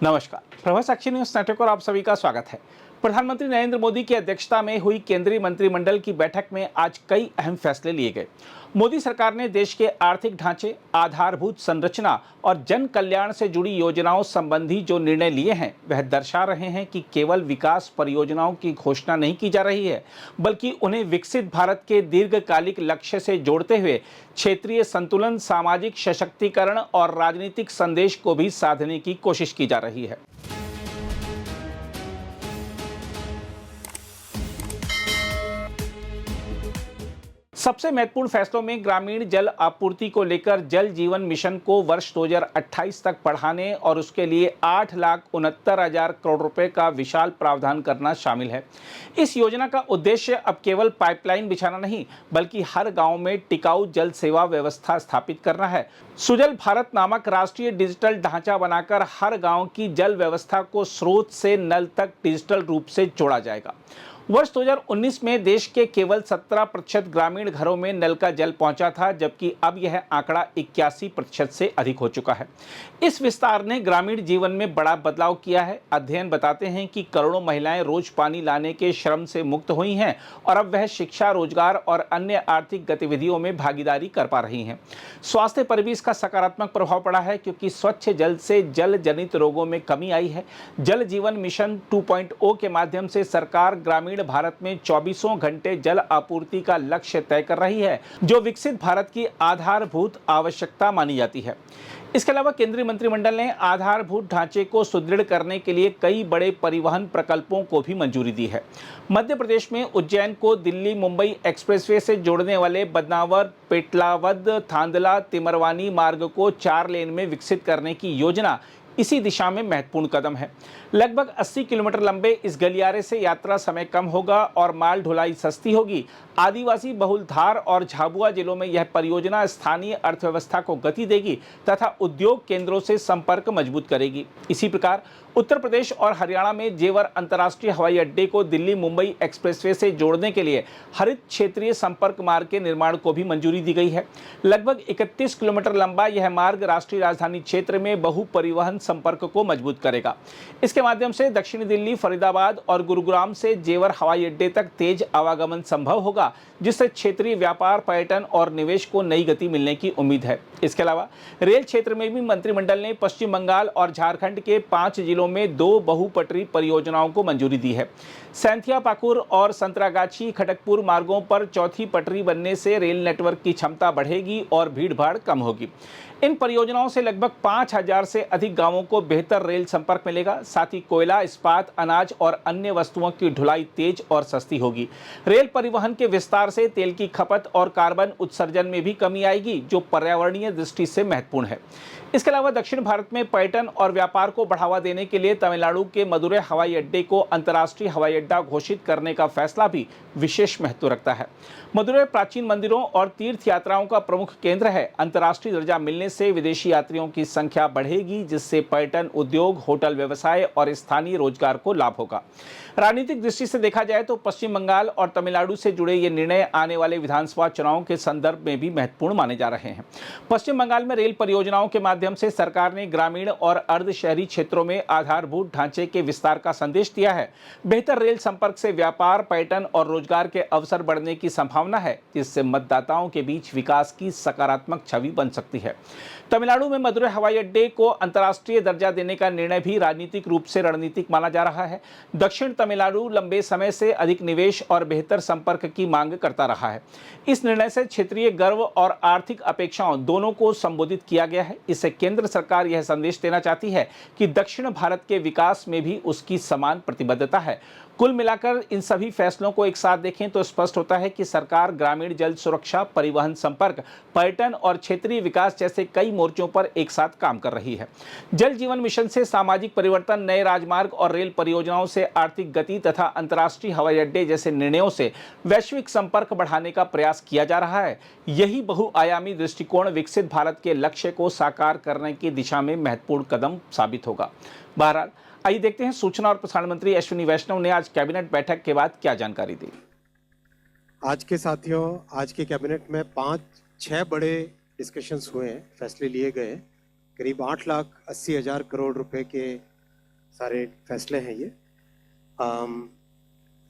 नमस्कार, प्रभा साक्षी news network और आप सभी का स्वागत है। प्रधानमंत्री नरेंद्र मोदी की अध्यक्षता में हुई केंद्रीय मंत्रिमंडल की बैठक में आज कई अहम फैसले लिए गए। मोदी सरकार ने देश के आर्थिक ढांचे, आधारभूत संरचना और जन कल्याण से जुड़ी योजनाओं संबंधी जो निर्णय लिए हैं, वह दर्शा रहे हैं कि केवल विकास परियोजनाओं की घोषणा नहीं की जा रही है, बल्कि उन्हें विकसित भारत के दीर्घकालिक लक्ष्य से जोड़ते हुए क्षेत्रीय संतुलन, सामाजिक सशक्तिकरण और राजनीतिक संदेश को भी साधने की कोशिश की जा रही है। सबसे महत्वपूर्ण फैसलों में ग्रामीण जल आपूर्ति को लेकर जल जीवन मिशन को वर्ष 2028 तक बढ़ाने और उसके लिए 8,69,000 करोड़ रुपए का विशाल प्रावधान करना शामिल है। इस योजना का उद्देश्य अब केवल पाइपलाइन बिछाना नहीं, बल्कि हर गांव में टिकाऊ जल सेवा व्यवस्था स्थापित करना है। सुजल भारत नामक राष्ट्रीय डिजिटल ढांचा बनाकर हर गांव की जल व्यवस्था को स्रोत से नल तक डिजिटल रूप से जोड़ा जाएगा। वर्ष 2019 में देश के केवल 17% ग्रामीण घरों में नल का जल पहुंचा था, जबकि अब यह आंकड़ा 81% से अधिक हो चुका है। इस विस्तार ने ग्रामीण जीवन में बड़ा बदलाव किया है। अध्ययन बताते हैं कि करोड़ों महिलाएं रोज पानी लाने के श्रम से मुक्त हुई हैं और अब वह शिक्षा, रोजगार और अन्य आर्थिक गतिविधियों में भागीदारी कर पा रही हैं। स्वास्थ्य पर भी इसका सकारात्मक प्रभाव पड़ा है, क्योंकि स्वच्छ जल से जल जनित रोगों में कमी आई है। जल जीवन मिशन 2.0 के माध्यम से सरकार ग्रामीण भारत में 24 घंटे जल आपूर्ति का लक्ष्य तय कर रही है, जो विकसित भारत की आधारभूत आवश्यकता मानी जाती है। इसके अलावा केंद्रीय मंत्रिमंडल ने आधारभूत ढांचे को सुदृढ़ करने के लिए कई बड़े परिवहन प्रकल्पों को भी मंजूरी दी है। मध्य प्रदेश में उज्जैन को दिल्ली मुंबई एक्सप्रेसवे से जोड़ने वाले बदनावर पेटलावद थांदला तिमरवानी मार्ग को 4 लेन में विकसित करने की योजना इसी दिशा में महत्वपूर्ण कदम है। लगभग 80 किलोमीटर लंबे इस गलियारे से यात्रा समय कम होगा और माल ढुलाई सस्ती होगी। आदिवासी बहुल धार और झाबुआ जिलों में यह परियोजना स्थानीय अर्थव्यवस्था को गति देगी तथा उद्योग केंद्रों से संपर्क मजबूत करेगी। इसी प्रकार उत्तर प्रदेश और हरियाणा में जेवर अंतर्राष्ट्रीय हवाई अड्डे को दिल्ली मुंबई एक्सप्रेसवे से जोड़ने के लिए हरित क्षेत्रीय संपर्क मार्ग के निर्माण को भी मंजूरी दी गई है। लगभग 31 किलोमीटर लंबा यह मार्ग राष्ट्रीय राजधानी क्षेत्र में बहु परिवहन संपर्क को मजबूत करेगा। इसके माध्यम से दक्षिणी दिल्ली, फरीदाबाद और गुरुग्राम से जेवर हवाई अड्डे तक तेज आवागमन संभव होगा, जिससे क्षेत्रीय व्यापार, पर्यटन और निवेश को नई गति मिलने की उम्मीद है। इसके अलावा रेल क्षेत्र में भी मंत्रिमंडल ने पश्चिम बंगाल और झारखंड के 5 जिलों में 2 बहुपटरी परियोजनाओं को मंजूरी दी है। सैंथिया पाकुर और संतरागाछी खड़गपुर मार्गों पर चौथी पटरी बनने से रेल नेटवर्क की क्षमता बढ़ेगी और भीड़भाड़ कम होगी। इन परियोजनाओं से लगभग 5,000 से अधिक गांवों को बेहतर रेल संपर्क मिलेगा। साथ ही कोयला, इस्पात, अनाज और अन्य वस्तुओं की ढुलाई तेज और सस्ती होगी। रेल परिवहन के विस्तार से तेल की खपत और कार्बन उत्सर्जन में भी कमी आएगी, जो पर्यावरणीय दृष्टि से महत्वपूर्ण है। इसके अलावा दक्षिण भारत में पर्यटन और व्यापार को बढ़ावा देने के लिए तमिलनाडु के मदुरै हवाई अड्डे को अंतर्राष्ट्रीय हवाई अड्डा घोषित करने का फैसला भी विशेष महत्व रखता है। मदुरै प्राचीन मंदिरों और तीर्थ यात्राओं का प्रमुख केंद्र है। अंतर्राष्ट्रीय दर्जा मिलने से विदेशी यात्रियों की संख्या बढ़ेगी, जिससे पर्यटन उद्योग, होटल व्यवसाय और स्थानीय रोजगार को लाभ होगा। राजनीतिक दृष्टि से देखा जाए तो पश्चिम बंगाल और तमिलनाडु से जुड़े ये निर्णय आने वाले विधानसभा चुनाव के संदर्भ में भी महत्वपूर्ण माने जा रहे हैं। पश्चिम बंगाल में रेल परियोजनाओं के माध्यम से सरकार ने ग्रामीण और अर्ध शहरी क्षेत्रों में आधारभूत ढांचे के विस्तार का संदेश दिया है। बेहतर रेल संपर्क से व्यापार, पर्यटन और रोजगार के अवसर बढ़ने की संभावना है, जिससे मतदाताओं के बीच विकास की सकारात्मक छवि बन सकती है। तमिलनाडु में मदुरै हवाई अड्डे को अंतर्राष्ट्रीय दर्जा देने का निर्णय भी राजनीतिक रूप से रणनीतिक माना जा रहा है। दक्षिण तमिलनाडु लंबे समय से अधिक निवेश और बेहतर संपर्क की मांग करता रहा है। इस निर्णय से क्षेत्रीय गर्व और आर्थिक अपेक्षाओं दोनों को संबोधित किया गया है। इससे केंद्र सरकार यह संदेश देना चाहती है कि दक्षिण भारत के विकास में भी उसकी समान प्रतिबद्धता है। कुल मिलाकर इन सभी फैसलों को एक साथ देखें तो स्पष्ट होता है कि सरकार ग्रामीण जल सुरक्षा, परिवहन संपर्क, पर्यटन और क्षेत्रीय विकास जैसे कई मोर्चों पर एक साथ काम कर रही है। जल जीवन मिशन से सामाजिक परिवर्तन, नए राजमार्ग और रेल परियोजनाओं से आर्थिक गति तथा अंतर्राष्ट्रीय हवाई अड्डे जैसे निर्णयों से वैश्विक संपर्क बढ़ाने का प्रयास किया जा रहा है। यही बहुआयामी दृष्टिकोण विकसित भारत के लक्ष्य को साकार करने की दिशा में महत्वपूर्ण कदम साबित होगा। बहरहाल आइए देखते हैं सूचना और प्रसारण मंत्री अश्विनी वैष्णव ने आज कैबिनेट बैठक के बाद क्या जानकारी दी। आज के साथियों, आज के कैबिनेट में 5-6 बड़े डिस्कशंस हुए हैं, फैसले लिए गए। करीब 8,80,000 करोड़ रुपए के सारे फैसले हैं ये।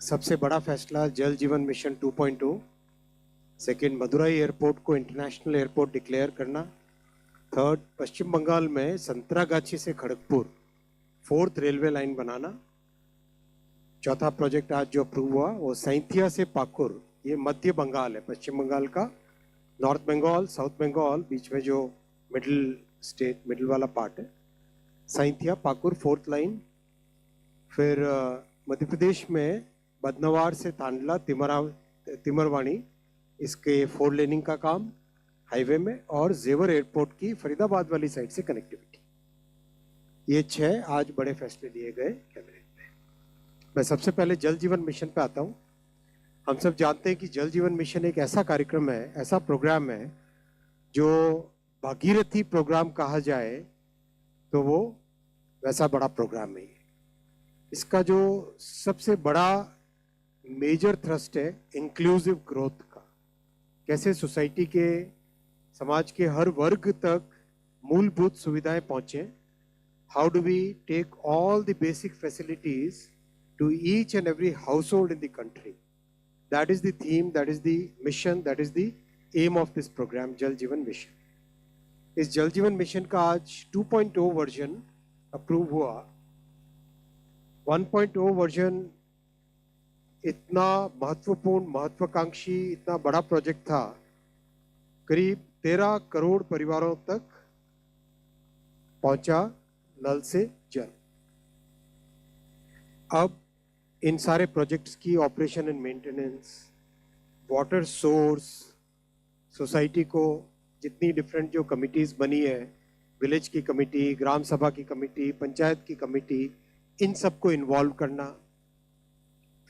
सबसे बड़ा फैसला जल Jeevan mission 2.0, second Madurai airport को इंटरनेशनल एयरपोर्ट डिक्लेयर करना, थर्ड पश्चिम बंगाल में संतरागाछी से खड़गपुर 4th रेलवे लाइन बनाना, चौथा प्रोजेक्ट आज जो अप्रूव हुआ वो सैंथिया से पाकुर, ये मध्य बंगाल है, पश्चिम बंगाल का नॉर्थ बंगाल साउथ बंगाल बीच में जो मिडिल वाला पार्ट है, सैंथिया पाकुर 4th लाइन। फिर मध्य प्रदेश में बदनवार से तांडला तिमरवानी, इसके 4 लेनिंग का काम हाईवे में, और जेवर एयरपोर्ट की फरीदाबाद वाली साइड से कनेक्टिविटी। ये 6 आज बड़े फैसले लिए गए कैबिनेट में। मैं सबसे पहले जल जीवन मिशन पे आता हूँ। हम सब जानते हैं कि जल जीवन मिशन एक ऐसा कार्यक्रम है, ऐसा प्रोग्राम है जो भागीरथी प्रोग्राम कहा जाए तो वो वैसा बड़ा प्रोग्राम है। इसका जो सबसे बड़ा मेजर थ्रस्ट है इंक्लूसिव ग्रोथ का, कैसे सोसाइटी के समाज के हर वर्ग तक मूलभूत सुविधाएं पहुंचे। How do we take all the basic facilities to each and every household in the country. That is the theme, that is the mission, that is the aim of this programme Jal Jeevan mission. इस जल Jeevan mission का आज 2.0 version approve हुआ। 1.0 version इतना महत्वपूर्ण, महत्वाकांक्षी, इतना बड़ा प्रोजेक्ट था, करीब 13 करोड़ परिवारों तक पहुंचा नल से जल। अब इन सारे प्रोजेक्ट्स की operation and maintenance, water source, society को जितनी डिफरेंट जो कमिटीज बनी है, विलेज की कमेटी, ग्राम सभा की कमेटी, पंचायत की कमेटी, इन सबको इन्वॉल्व करना।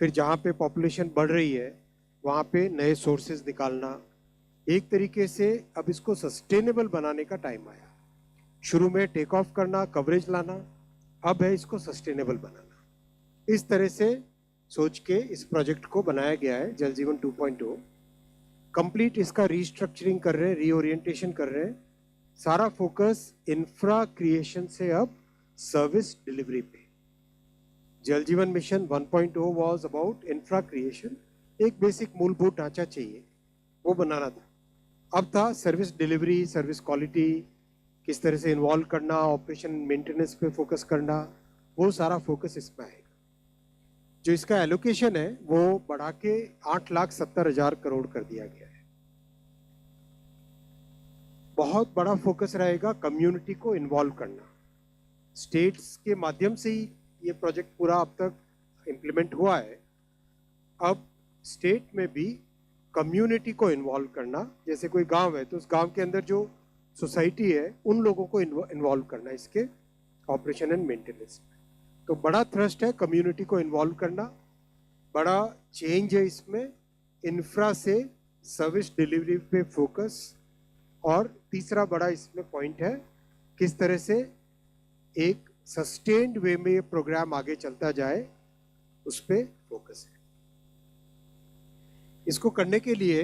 फिर जहाँ पे पॉपुलेशन बढ़ रही है वहाँ पे नए सोर्सेज निकालना। एक तरीके से अब इसको सस्टेनेबल बनाने का टाइम आया। शुरू में टेक ऑफ करना, कवरेज लाना, अब है इसको सस्टेनेबल बनाना। इस तरह से सोच के इस प्रोजेक्ट को बनाया गया है जल जीवन 2.0। कंप्लीट इसका रीस्ट्रक्चरिंग कर रहे हैं, रीओरिएंटेशन कर रहे हैं। सारा फोकस इंफ्रा क्रिएशन से अब सर्विस डिलीवरी पे। जल Jeevan mission 1.0 was about infra creation, एक बेसिक मूलभूत ढांचा चाहिए वो बनाना था। अब था सर्विस डिलीवरी, सर्विस क्वालिटी किस तरह से इन्वॉल्व करना, ऑपरेशन मेंटेनेंस पे फोकस करना, वो सारा फोकस इसमें आएगा। जो इसका एलोकेशन है वो बढ़ा के 8,70,000 करोड़ कर दिया गया है। बहुत बड़ा फोकस रहेगा कम्युनिटी को इन्वॉल्व करना। स्टेट्स के माध्यम से ही ये प्रोजेक्ट पूरा अब तक इम्प्लीमेंट हुआ है। अब स्टेट में भी कम्युनिटी को इन्वॉल्व करना, जैसे कोई गांव है तो उस गांव के अंदर जो सोसाइटी है उन लोगों को इन्वॉल्व करना इसके ऑपरेशन एंड मेंटेनेंस में। तो बड़ा थ्रस्ट है कम्युनिटी को इन्वॉल्व करना, बड़ा चेंज है इसमें, इंफ्रा से सर्विस डिलीवरी पे फोकस, और तीसरा बड़ा इसमें पॉइंट है किस तरह से एक सस्टेन्ड वे में ये प्रोग्राम आगे चलता जाए, उस पर फोकस है। इसको करने के लिए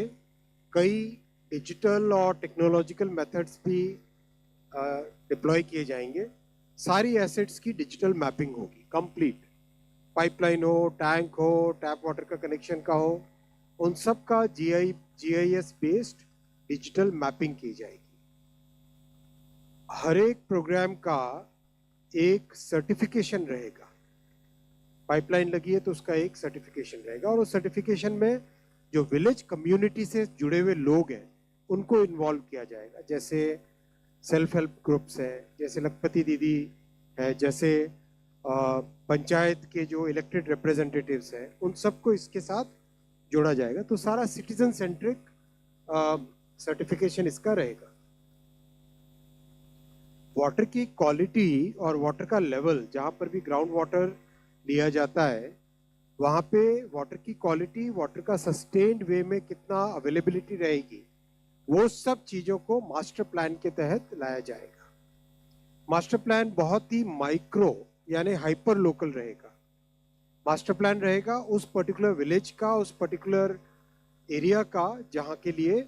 कई डिजिटल और टेक्नोलॉजिकल मेथड्स भी डिप्लॉय किए जाएंगे। सारी एसेट्स की डिजिटल मैपिंग होगी कंप्लीट, पाइपलाइन हो, टैंक हो, टैप वाटर का कनेक्शन का हो, उन सब का जीआईएस बेस्ड डिजिटल मैपिंग की जाएगी। हर एक प्रोग्राम का एक सर्टिफिकेशन रहेगा। पाइपलाइन लगी है तो उसका एक सर्टिफिकेशन रहेगा, और उस सर्टिफिकेशन में जो विलेज कम्युनिटी से जुड़े हुए लोग हैं उनको इन्वॉल्व किया जाएगा। जैसे सेल्फ हेल्प ग्रुप्स है, जैसे लखपति दीदी है, जैसे पंचायत के जो इलेक्टेड रिप्रेजेंटेटिव्स हैं, उन सबको इसके साथ जोड़ा जाएगा। तो सारा सिटीजन सेंट्रिक सर्टिफिकेशन इसका रहेगा। वाटर की क्वालिटी और वाटर का लेवल, जहाँ पर भी ग्राउंड वाटर लिया जाता है वहाँ पे वाटर की क्वालिटी, वाटर का सस्टेन्ड वे में कितना अवेलेबिलिटी रहेगी, वो सब चीज़ों को मास्टर प्लान के तहत लाया जाएगा। मास्टर प्लान बहुत ही माइक्रो यानी हाइपर लोकल रहेगा। मास्टर प्लान रहेगा उस पर्टिकुलर विलेज का, उस पर्टिकुलर एरिया का, जहाँ के लिए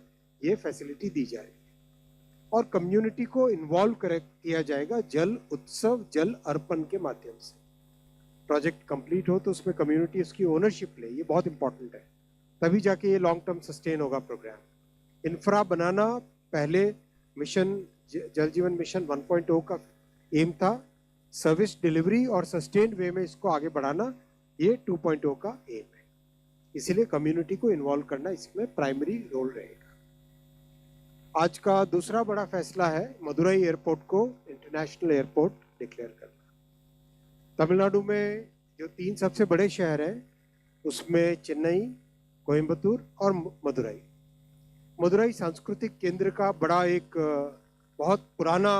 ये फैसिलिटी दी जाएगी। और कम्युनिटी को इन्वॉल्व किया जाएगा जल उत्सव जल अर्पण के माध्यम से। प्रोजेक्ट कंप्लीट हो तो उसमें कम्युनिटी उसकी ओनरशिप ले, ये बहुत इंपॉर्टेंट है, तभी जाके ये लॉन्ग टर्म सस्टेन होगा प्रोग्राम। इंफ्रा बनाना पहले मिशन जल जीवन मिशन 1.0 का एम था, सर्विस डिलीवरी और सस्टेन्ड वे में इसको आगे बढ़ाना ये 2.0 का एम है। इसीलिए कम्युनिटी को इन्वॉल्व करना इसमें प्राइमरी रोल रहेगा। आज का दूसरा बड़ा फैसला है मदुरई एयरपोर्ट को इंटरनेशनल एयरपोर्ट डिक्लेयर करना। तमिलनाडु में जो 3 सबसे बड़े शहर हैं उसमें चेन्नई, कोयम्बतूर और मदुरई। मदुरई सांस्कृतिक केंद्र का बड़ा एक बहुत पुराना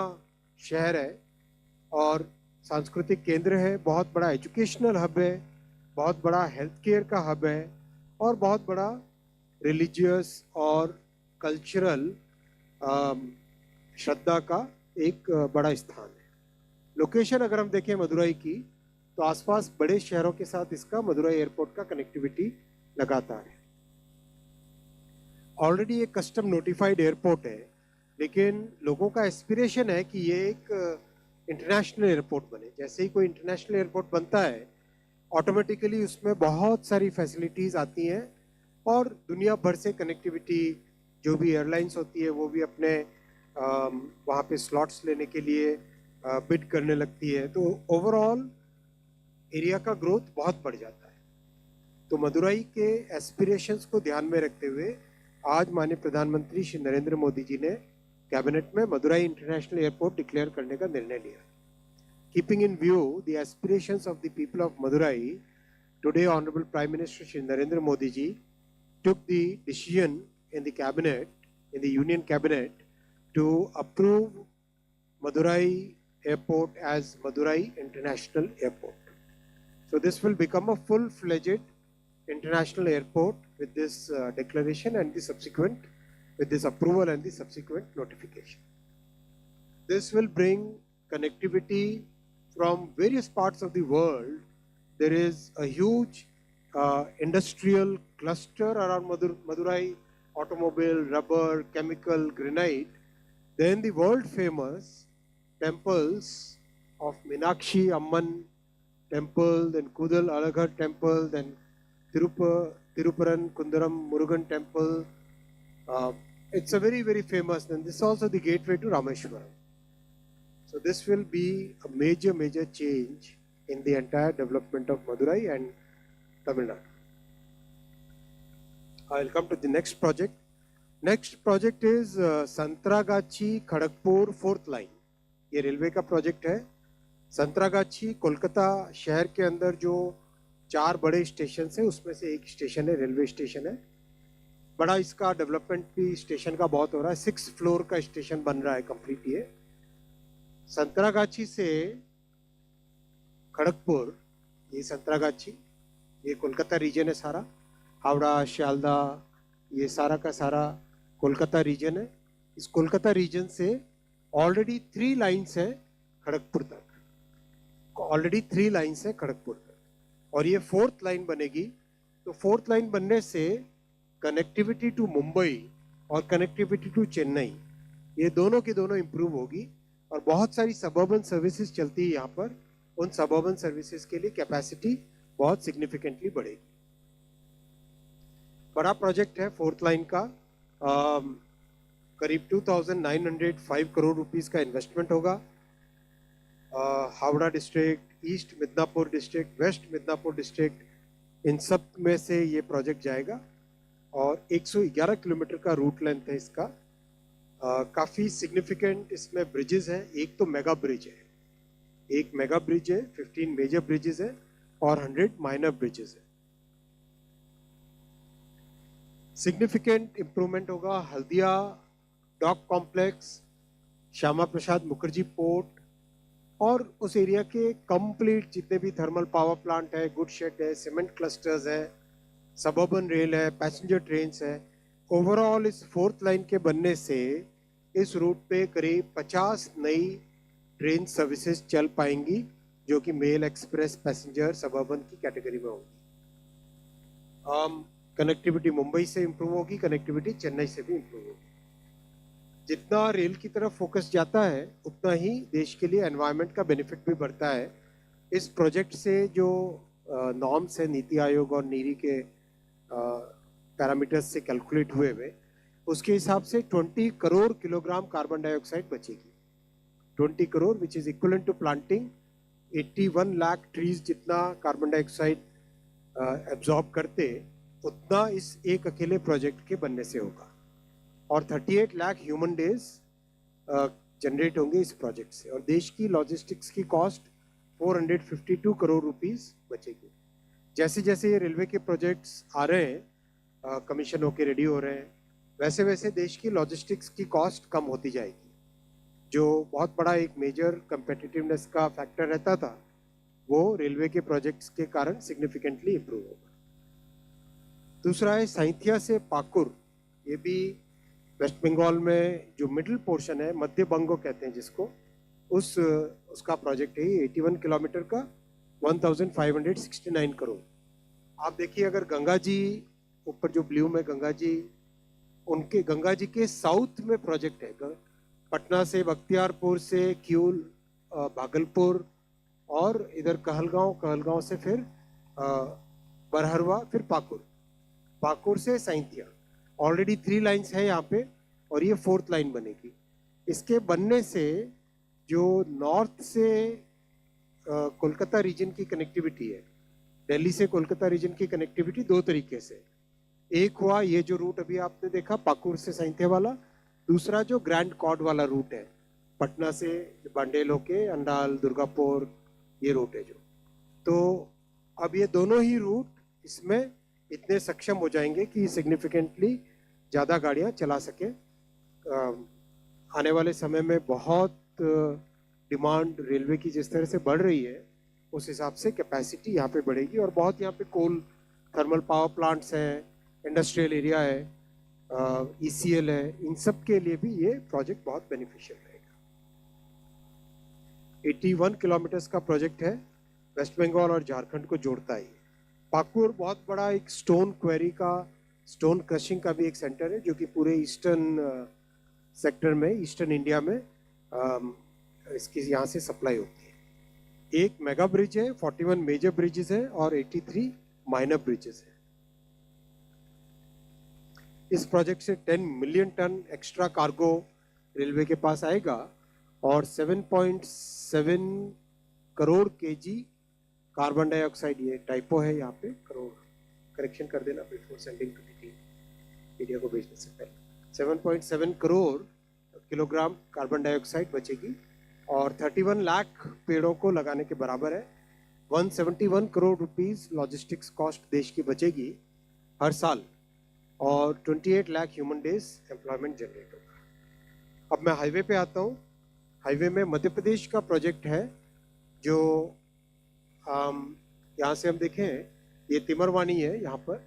शहर है और सांस्कृतिक केंद्र है, बहुत बड़ा एजुकेशनल हब है, बहुत बड़ा हेल्थ केयर का हब है और बहुत बड़ा रिलीजियस और कल्चरल श्रद्धा का एक बड़ा स्थान है। लोकेशन अगर हम देखें मदुरई की तो आसपास बड़े शहरों के साथ इसका मदुरई एयरपोर्ट का कनेक्टिविटी लगातार है। ऑलरेडी एक कस्टम नोटिफाइड एयरपोर्ट है, लेकिन लोगों का एस्पिरेशन है कि ये एक इंटरनेशनल एयरपोर्ट बने। जैसे ही कोई इंटरनेशनल एयरपोर्ट बनता है ऑटोमेटिकली उसमें बहुत सारी फैसिलिटीज़ आती हैं और दुनिया भर से कनेक्टिविटी, जो भी एयरलाइंस होती है वो भी अपने वहाँ पे स्लॉट्स लेने के लिए बिड करने लगती है, तो ओवरऑल एरिया का ग्रोथ बहुत बढ़ जाता है। तो मदुरई के एस्पिरेशंस को ध्यान में रखते हुए आज माननीय प्रधानमंत्री श्री नरेंद्र मोदी जी ने कैबिनेट में मदुरई इंटरनेशनल एयरपोर्ट डिक्लेयर करने का निर्णय लिया। Keeping in view the aspirations of the people of Madurai, today honourable prime minister Shri Narendra Modi ji took the decision in the cabinet, in the union cabinet, to approve Madurai Airport as Madurai International Airport. So this will become a full-fledged international airport with this declaration and the subsequent, with this approval and the subsequent notification. This will bring connectivity from various parts of the world. There is a huge industrial cluster around Madurai, automobile, rubber, chemical, granite. Then the world famous temples of Meenakshi Amman temple, then Kudal Alaghar temple, then Tiruparan Kundaram Murugan temple. It's a very, very famous. Then this is also the gateway to Rameshwaram. So this will be a major, major change in the entire development of Madurai and Tamil Nadu. I'll come to the next project. Next project is Santragachi Kharagpur 4th line. ये railway का project है। संतरागाछी कोलकाता शहर के अंदर जो 4 बड़े station हैं उसमें से एक स्टेशन है, रेलवे स्टेशन है। बड़ा इसका डेवलपमेंट भी स्टेशन का बहुत हो रहा है। 6 फ्लोर का स्टेशन बन रहा है कंप्लीट। ये संतरागाछी से खड़गपुर, ये संतरागाछी, ये कोलकाता रीजन है सारा, हावड़ा, शियालदा, ये सारा का सारा कोलकाता रीजन है। इस कोलकाता रीजन से ऑलरेडी 3 लाइन्स है खड़गपुर तक, ऑलरेडी 3 लाइन्स है खड़गपुर तक और ये 4th लाइन बनेगी। तो 4th लाइन बनने से कनेक्टिविटी टू मुंबई और कनेक्टिविटी टू चेन्नई, ये दोनों की दोनों इम्प्रूव होगी और बहुत सारी सबअर्बन सर्विसेज चलती है यहाँ पर। उन सबअर्बन सर्विसेज के लिए कैपेसिटी बहुत सिग्निफिकेंटली बढ़ेगी। बड़ा प्रोजेक्ट है 4th लाइन का। करीब 2905 करोड़ रुपीस का इन्वेस्टमेंट होगा। Howrah district, east Midnapore district, west Midnapore district, इन सब में से ये प्रोजेक्ट जाएगा और 111 किलोमीटर का रूट लेंथ है इसका। काफ़ी सिग्निफिकेंट इसमें ब्रिजेस हैं। एक तो मेगा ब्रिज है, एक मेगा ब्रिज है, 15 मेजर ब्रिजेस है और 100 माइनर ब्रिजेस है। सिग्निफिकेंट इम्प्रूवमेंट होगा Haldia dock complex, Shyama Prasad Mukherjee port और उस एरिया के कंप्लीट जितने भी थर्मल पावर प्लांट है, गुड शेड है, सीमेंट क्लस्टर्स है, सबअर्बन रेल है, पैसेंजर ट्रेन्स है। ओवरऑल इस 4th लाइन के बनने से इस रूट पे करीब 50 नई ट्रेन सर्विसेज चल पाएंगी जो कि मेल, एक्सप्रेस, पैसेंजर, सबअर्बन की कैटेगरी में होगी। कनेक्टिविटी मुंबई से इम्प्रूव होगी, कनेक्टिविटी चेन्नई से भी इम्प्रूव होगी। जितना रेल की तरफ फोकस जाता है उतना ही देश के लिए एनवायरनमेंट का बेनिफिट भी बढ़ता है। इस प्रोजेक्ट से जो नॉर्म्स है नीति आयोग और नीरी के पैरामीटर्स से कैलकुलेट हुए हुए, उसके हिसाब से 20 करोड़ किलोग्राम कार्बन डाइऑक्साइड बचेगी। 20 crore which is equivalent to planting 81 lakh trees जितना कार्बन डाइऑक्साइड एब्जॉर्ब करते, उतना इस एक अकेले प्रोजेक्ट के बनने से होगा। और 38 लाख ह्यूमन डेज जनरेट होंगे इस प्रोजेक्ट से, और देश की लॉजिस्टिक्स की कॉस्ट 452 करोड़ रुपीस बचेगी। जैसे जैसे ये रेलवे के प्रोजेक्ट्स आ रहे हैं, कमीशन होके रेडी हो रहे हैं, वैसे वैसे देश की लॉजिस्टिक्स की कॉस्ट कम होती जाएगी, जो बहुत बड़ा एक मेजर कंपेटिटिवनेस का फैक्टर रहता था, वो रेलवे के प्रोजेक्ट्स के कारण सिग्निफिकेंटली इम्प्रूव होगा। दूसरा है साइंथिया से पाकुर, ये भी वेस्ट बंगाल में जो मिडिल पोर्शन है, मध्य बंगो कहते हैं जिसको, उसका प्रोजेक्ट है 81 किलोमीटर का 1569 करोड़। आप देखिए, अगर गंगा जी ऊपर जो ब्लू में गंगा जी, उनके गंगा जी के साउथ में प्रोजेक्ट है, पटना से बख्तियारपुर से क्यूल, भागलपुर और इधर कहलगांव से फिर बरहरवा, फिर पाकुर से साइंथिया। ऑलरेडी 3 लाइन्स है यहाँ पे, और ये 4th लाइन बनेगी। इसके बनने से जो नॉर्थ से कोलकाता रीजन की कनेक्टिविटी है, दिल्ली से कोलकाता रीजन की कनेक्टिविटी 2 तरीके से, एक हुआ ये जो रूट अभी आपने देखा पाकुर से साइंथिया वाला, दूसरा जो ग्रैंड कॉर्ड वाला रूट है, पटना से बांडेल होके अंडाल, दुर्गापुर, ये रूट है जो। तो अब ये दोनों ही रूट इसमें इतने सक्षम हो जाएंगे कि सिग्निफिकेंटली ज़्यादा गाड़ियाँ चला सके। आने वाले समय में बहुत डिमांड रेलवे की जिस तरह से बढ़ रही है, उस हिसाब से कैपेसिटी यहाँ पे बढ़ेगी, और बहुत यहाँ पे कोल थर्मल पावर प्लांट्स हैं, इंडस्ट्रियल एरिया है, ECL है, इन सब के लिए भी ये प्रोजेक्ट बहुत बेनिफिशियल रहेगा। 81 किलोमीटर्स का प्रोजेक्ट है, वेस्ट बंगाल और झारखंड को जोड़ता है। पाकुर बहुत बड़ा एक स्टोन क्वेरी का, स्टोन क्रशिंग का भी एक सेंटर है, जो कि पूरे ईस्टर्न सेक्टर में, ईस्टर्न इंडिया में इसकी यहाँ से सप्लाई होती है। एक मेगा ब्रिज है, 41 मेजर ब्रिजेस है और 83 माइनर ब्रिजेस है। इस प्रोजेक्ट से 10 million ton extra cargo railway के पास आएगा, और 7.7 करोड़ केजी कार्बन डाइऑक्साइड, ये टाइपो है यहाँ पे, करोड़ करेक्शन कर देना before sending to the media को भेजने से पहले, 7.7 करोड़ किलोग्राम कार्बन डाइऑक्साइड बचेगी, और 31 लाख पेड़ों को लगाने के बराबर है। 171 करोड़ रुपीस लॉजिस्टिक्स कॉस्ट देश की बचेगी हर साल, और 28 lakh human days employment generate होगा। अब मैं हाईवे पे आता हूँ। हाईवे में मध्य प्रदेश का प्रोजेक्ट है, जो यहाँ से हम देखें, ये तिमरवानी है, यहाँ पर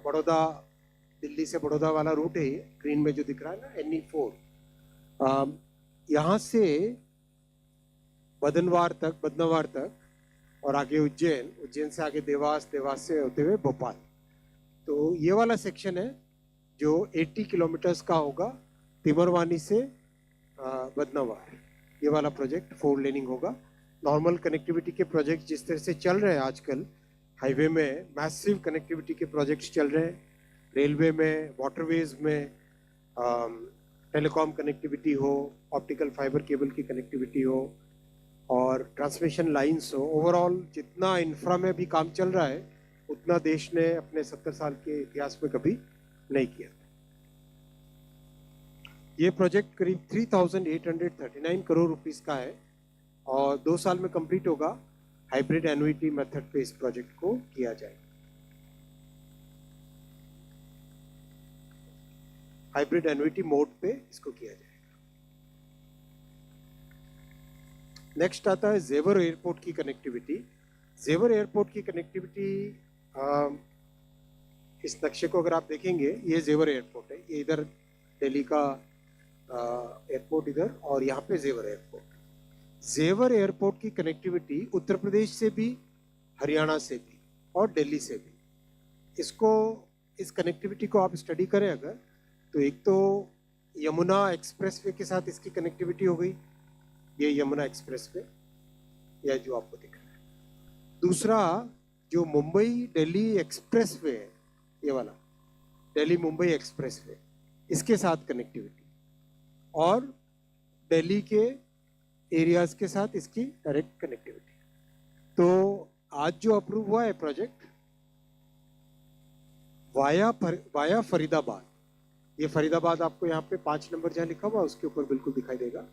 बड़ौदा, दिल्ली से बड़ौदा वाला रूट है, ग्रीन में जो दिख रहा है ना, NE4, यहाँ से बदनवार तक और आगे उज्जैन से आगे देवास से होते हुए भोपाल। तो ये वाला सेक्शन है जो 80 किलोमीटर्स का होगा, तिमरवानी से बदनवार। ये वाला प्रोजेक्ट 4 लेनिंग होगा। नॉर्मल कनेक्टिविटी के प्रोजेक्ट जिस तरह से चल रहे हैं आजकल, हाईवे में मैसिव कनेक्टिविटी के प्रोजेक्ट्स चल रहे हैं, रेलवे में, वाटरवेज में, टेलीकॉम कनेक्टिविटी हो, ऑप्टिकल फाइबर केबल की कनेक्टिविटी हो, और ट्रांसमिशन लाइंस हो। ओवरऑल जितना इंफ्रा में भी काम चल रहा है, उतना देश ने अपने 70 साल के इतिहास में कभी नहीं किया। ये प्रोजेक्ट करीब 3,839 करोड़ रुपीस का है, और 2 साल में कंप्लीट होगा। हाइब्रिड एन्युटी मेथड पे इस प्रोजेक्ट को किया जाएगा। हाइब्रिड एन्युटी मोड पे इसको किया जाएगा। नेक्स्ट आता है जेवर एयरपोर्ट की कनेक्टिविटी। जेवर एयरपोर्ट की कनेक्टिविटी, इस नक्शे को अगर आप देखेंगे, ये जेवर एयरपोर्ट है, ये इधर दिल्ली का एयरपोर्ट इधर, और यहाँ पे जेवर एयरपोर्ट। जेवर एयरपोर्ट की कनेक्टिविटी उत्तर प्रदेश से भी, हरियाणा से भी और दिल्ली से भी। इस कनेक्टिविटी को आप स्टडी करें अगर, तो एक तो यमुना एक्सप्रेसवे के साथ इसकी कनेक्टिविटी हो गई, ये यमुना एक्सप्रेसवे या जो आपको दिख रहा है। दूसरा जो मुंबई दिल्ली एक्सप्रेसवे है, ये वाला दिल्ली मुंबई एक्सप्रेसवे, इसके साथ कनेक्टिविटी, और दिल्ली के एरियाज के साथ इसकी डायरेक्ट कनेक्टिविटी। तो आज जो अप्रूव हुआ है प्रोजेक्ट वाया फरीदाबाद, ये फरीदाबाद आपको यहाँ पे 5 नंबर जहाँ लिखा हुआ उसके ऊपर बिल्कुल दिखाई देगा।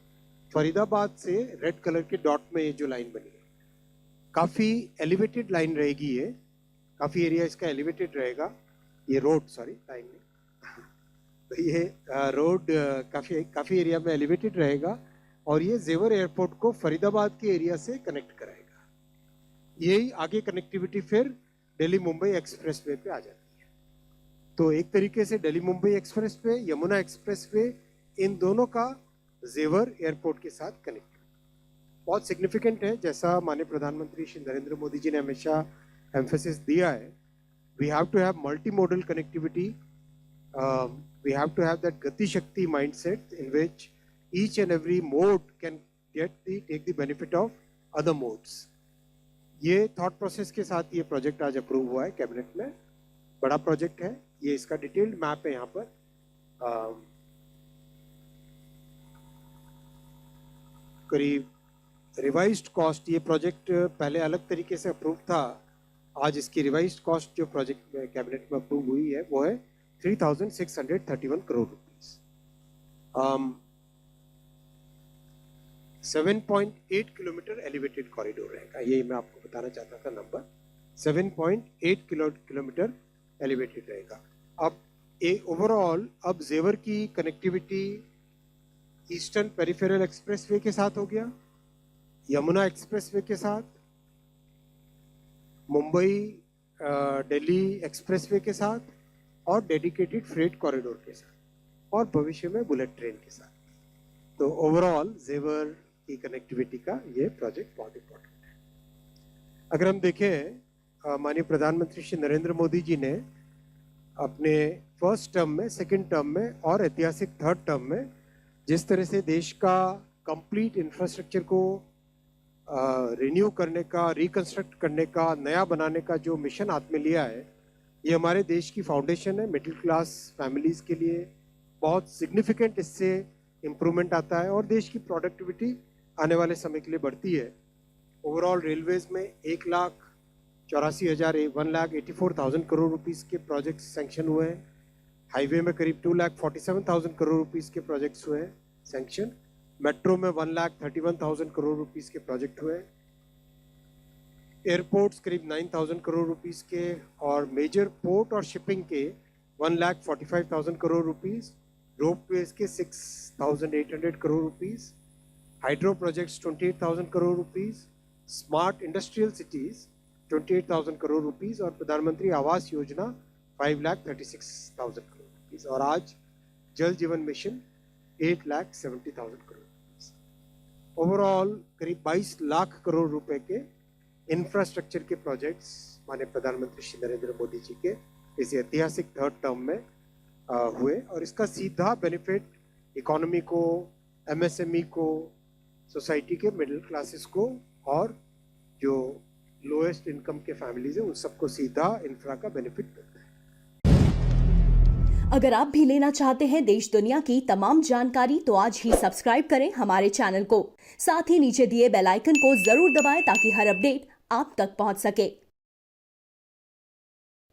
फरीदाबाद से रेड कलर के डॉट में ये जो लाइन बनी है, काफ़ी एलिवेटेड लाइन रहेगी, ये काफ़ी एरिया इसका एलिवेटेड रहेगा। ये रोड, सॉरी लाइन नहीं, तो ये रोड काफ़ी एरिया में एलिवेटेड रहेगा, और ये जेवर एयरपोर्ट को फरीदाबाद के एरिया से कनेक्ट कराएगा। यही आगे कनेक्टिविटी फिर दिल्ली मुंबई एक्सप्रेसवे पे आ जाती है। तो एक तरीके से दिल्ली मुंबई एक्सप्रेसवे, यमुना एक्सप्रेसवे, इन दोनों का जेवर एयरपोर्ट के साथ कनेक्ट बहुत सिग्निफिकेंट है। जैसा माननीय प्रधानमंत्री श्री नरेंद्र मोदी जी ने हमेशा एम्फेसिस दिया है, we have to have multi modal connectivity, we have to have that Gati Shakti mindset in which each and every mode can take the benefit of other modes. ये थॉट प्रोसेस के साथ ये प्रोजेक्ट आज अप्रूव हुआ है cabinet में। बड़ा project है ये, इसका डिटेल्ड मैप है यहाँ पर। करीब रिवाइज्ड कॉस्ट, ये प्रोजेक्ट पहले अलग तरीके से अप्रूव था, आज इसकी रिवाइज्ड कॉस्ट जो प्रोजेक्ट में कैबिनेट में अप्रूव हुई है वो है 3,631 crore rupees. 7.8 kilometre elevated corridor रहेगा, यही मैं आपको बताना चाहता था नंबर। 7.8 किलोमीटर एलिवेटेड रहेगा। अब ओवरऑल अब जेवर की कनेक्टिविटी ईस्टर्न पेरिफेरल एक्सप्रेसवे के साथ हो गया, यमुना एक्सप्रेसवे के साथ, मुंबई दिल्ली एक्सप्रेसवे के साथ, और डेडिकेटेड फ्रेट कॉरिडोर के साथ, और भविष्य में बुलेट ट्रेन के साथ। तो ओवरऑल जेवर की कनेक्टिविटी का ये प्रोजेक्ट बहुत इंपॉर्टेंट है। अगर हम देखें, माननीय प्रधानमंत्री श्री नरेंद्र मोदी जी ने अपने फर्स्ट टर्म में, सेकेंड टर्म में और ऐतिहासिक थर्ड टर्म में जिस तरह से देश का कंप्लीट इंफ्रास्ट्रक्चर को रिन्यू करने का, रिकंस्ट्रक्ट करने का, नया बनाने का जो मिशन हाथ में लिया है, ये हमारे देश की फाउंडेशन है। मिडिल क्लास फैमिलीज़ के लिए बहुत सिग्निफिकेंट इससे इम्प्रूवमेंट आता है, और देश की प्रोडक्टिविटी आने वाले समय के लिए बढ़ती है। ओवरऑल रेलवेज़ में 1,84,000 करोड़ रुपीस के प्रोजेक्ट्स सैंक्शन हुए हैं। हाईवे में करीब 2,47,000 करोड़ रुपीस के प्रोजेक्ट्स हुए हैं सैंक्शन। मेट्रो में 1,31,000 करोड़ रुपीस के प्रोजेक्ट हुए। एयरपोर्ट्स करीब 9,000 करोड़ रुपीस के, और मेजर पोर्ट और शिपिंग के 1,45,000 करोड़ रुपीस, रोपवेज के 6,800 crore rupees, hydro projects 28,000 crore rupees, smart industrial cities 28,000 crore rupees, और प्रधानमंत्री आवास योजना 5,36,000 करोड़ रुपीस, और आज जल Jeevan mission 8,70,000 crore rupees. Overall करीब 22 लाख करोड़ रुपए के इंफ्रास्ट्रक्चर के प्रोजेक्ट्स माननीय प्रधानमंत्री श्री नरेंद्र मोदी जी के इस ऐतिहासिक थर्ड टर्म में हुए, और इसका सीधा बेनिफिट इकोनॉमी को, एमएसएमई को, सोसाइटी के मिडिल क्लासेस को, और जो लोएस्ट इनकम के फैमिलीज है उन सबको सीधा इंफ्रा का बेनिफिट मिलता है। अगर आप भी लेना चाहते हैं देश दुनिया की तमाम जानकारी, तो आज ही सब्सक्राइब करें हमारे चैनल को। साथ ही नीचे दिए बेल आइकन को जरूर दबाएं ताकि हर अपडेट आप तक पहुंच सके।